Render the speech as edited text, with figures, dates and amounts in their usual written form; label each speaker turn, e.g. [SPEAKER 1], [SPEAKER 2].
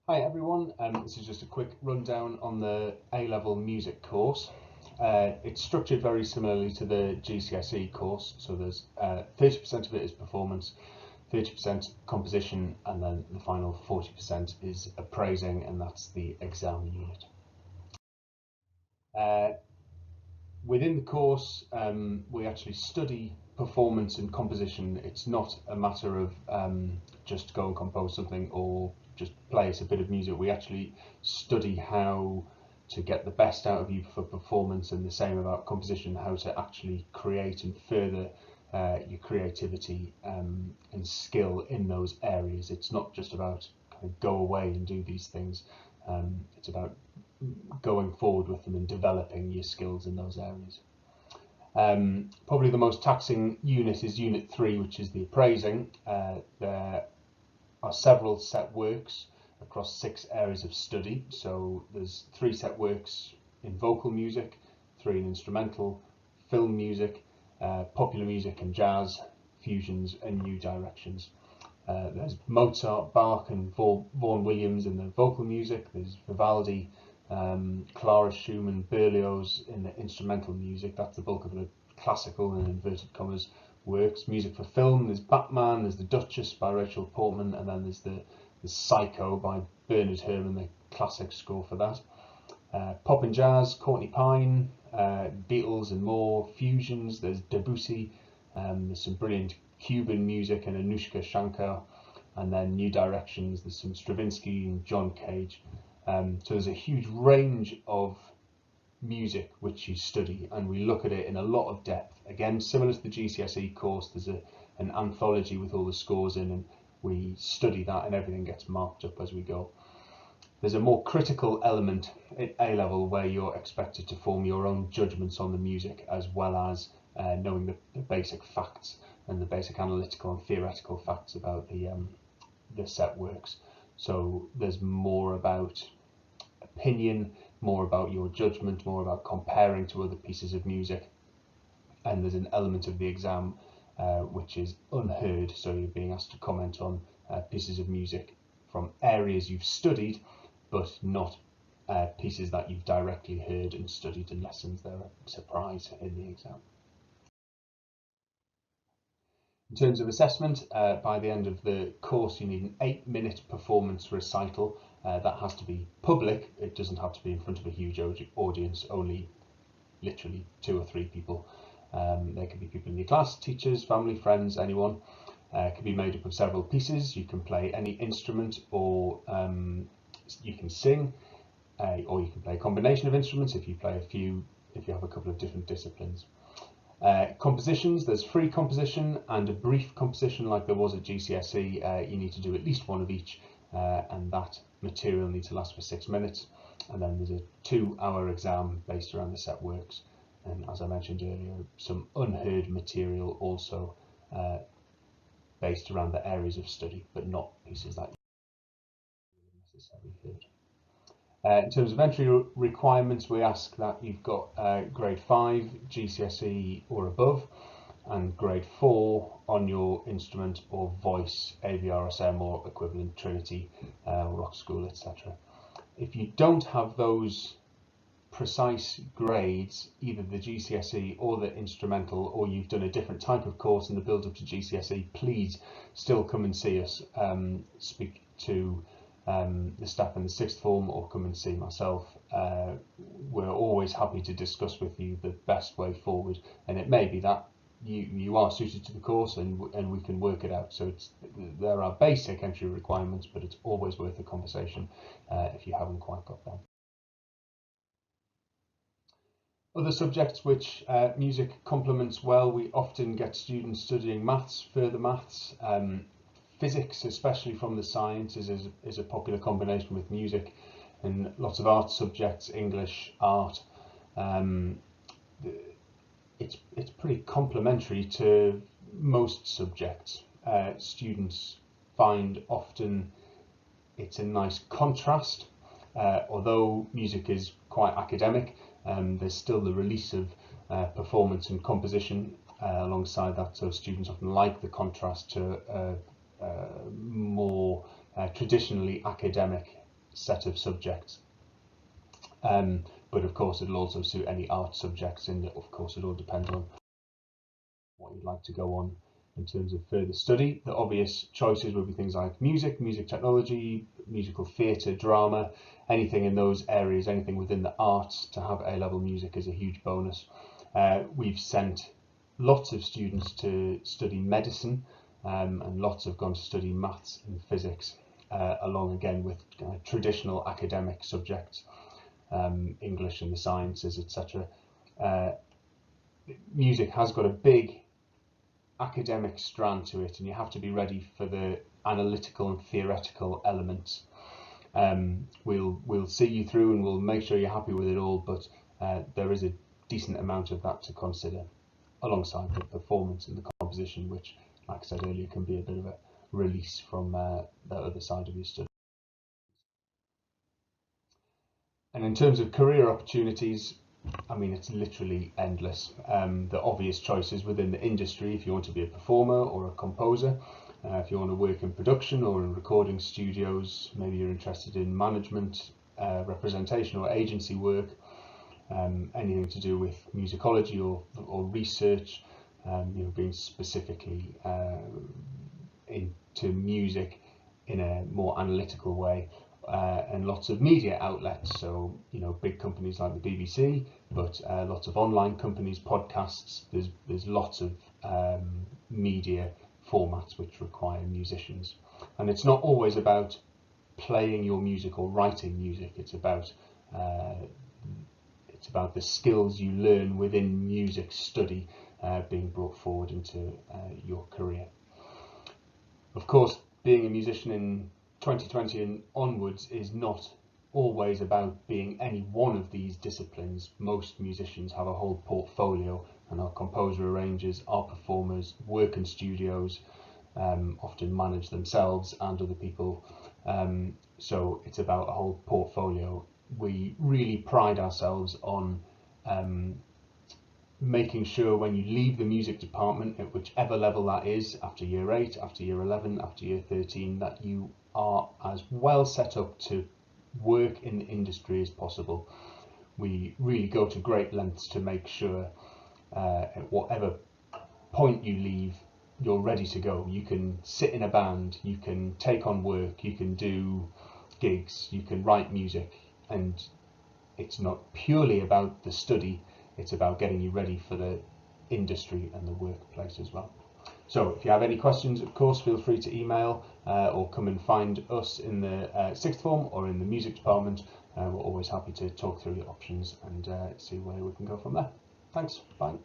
[SPEAKER 1] Hi everyone, this is just a quick rundown on the A-level music course. It's structured very similarly to the GCSE course, so there's 30% of it is performance, 30% composition, and then the final 40% is appraising, and that's the exam unit. Uh, Within the course, we actually study performance and composition. It's not a matter of just go and compose something or just play us a bit of music. We actually study how to get the best out of you for performance, and the same about composition, how to actually create and further your creativity and skill in those areas. It's not just about kind of go away and do these things. It's about going forward with them and developing your skills in those areas. Probably the most taxing unit is Unit 3, which is the appraising. There are several set works across 6 areas of study. So there's 3 set works in vocal music, 3 in instrumental, film music, popular music and jazz, fusions and new directions. There's Mozart, Bach and Vaughan Williams in the vocal music. There's Vivaldi, Clara Schumann, Berlioz in the instrumental music. That's the bulk of the classical and inverted commas works. Music for film, there's Batman, there's The Duchess by Rachel Portman, and then there's the Psycho by Bernard Herrmann, the classic score for that. Pop and jazz, Courtney Pine, Beatles and more. Fusions, there's Debussy, there's some brilliant Cuban music and Anushka Shankar, and then new directions, there's some Stravinsky and John Cage. So there's a huge range of music which you study, and we look at it in a lot of depth. Again, similar to the GCSE course, there's an anthology with all the scores in, and we study that, and everything gets marked up as we go. There's a more critical element at A level where you're expected to form your own judgments on the music, as well as knowing the basic facts and the basic analytical and theoretical facts about the set works. So there's more about opinion, more about your judgment, more about comparing to other pieces of music, and there's an element of the exam which is unheard, so you're being asked to comment on pieces of music from areas you've studied, but not pieces that you've directly heard and studied in lessons. They're a surprise in the exam. In terms of assessment, by the end of the course you need an 8-minute performance recital. That has to be public. It doesn't have to be in front of a huge audience, only literally 2 or 3 people. There could be people in your class, teachers, family, friends, anyone. It can be made up of several pieces. You can play any instrument, or you can sing, or you can play a combination of instruments if you play a few, if you have a couple of different disciplines. Compositions, there's free composition and a brief composition like there was at GCSE. You need to do at least one of each, and that material needs to last for 6 minutes. And then there's a 2-hour exam based around the set works. And as I mentioned earlier, some unheard material also based around the areas of study, but not pieces that you necessarily heard. In terms of entry requirements, we ask that you've got grade 5 GCSE or above, and grade 4 on your instrument or voice, AVRSM or equivalent, Trinity, Rock School, etc. If you don't have those precise grades, either the GCSE or the instrumental, or you've done a different type of course in the build up to GCSE, please still come and see us, speak to the staff in the 6th form, or come and see myself. We're always happy to discuss with you the best way forward, and it may be that you are suited to the course, and we can work it out. So there are basic entry requirements, but it's always worth a conversation if you haven't quite got them. Other subjects which music complements well, we often get students studying maths, further maths. Physics, especially from the sciences, is a popular combination with music, and lots of art subjects, English, art. It's pretty complementary to most subjects. Students find often it's a nice contrast. Although music is quite academic, there's still the release of performance and composition alongside that, so students often like the contrast to more traditionally academic set of subjects. But of course it'll also suit any art subjects, and of course it all depends on what you'd like to go on in terms of further study. The obvious choices would be things like music, music technology, musical theatre, drama, anything in those areas, anything within the arts. To have A-level music is a huge bonus. We've sent lots of students to study medicine, and lots have gone to study maths and physics, along again with traditional academic subjects, English and the sciences, etc. Music has got a big academic strand to it, and you have to be ready for the analytical and theoretical elements. We'll see you through and we'll make sure you're happy with it all, but there is a decent amount of that to consider, alongside the performance and the composition, which, like I said earlier, can be a bit of a release from the other side of your study. And in terms of career opportunities, I mean, it's literally endless. The obvious choices within the industry, if you want to be a performer or a composer, if you want to work in production or in recording studios, maybe you're interested in management, representation or agency work, anything to do with musicology or research, being specifically into music in a more analytical way. And lots of media outlets, so big companies like the BBC, but lots of online companies, podcasts. There's lots of media formats which require musicians, and it's not always about playing your music or writing music. It's about the skills you learn within music study being brought forward into your career. Of course, being a musician in 2020 and onwards is not always about being any one of these disciplines. Most musicians have a whole portfolio and are composer, arrangers, are performers, work in studios, often manage themselves and other people. So it's about a whole portfolio. We really pride ourselves on making sure when you leave the music department, at whichever level that is, after year 8, after year 11, after year 13, that you are as well set up to work in the industry as possible. We really go to great lengths to make sure at whatever point you leave, you're ready to go. You can sit in a band, you can take on work, you can do gigs, you can write music, and it's not purely about the study, it's about getting you ready for the industry and the workplace as well. So if you have any questions, of course, feel free to email or come and find us in the sixth form or in the music department. We're always happy to talk through your options and see where we can go from there. Thanks, bye.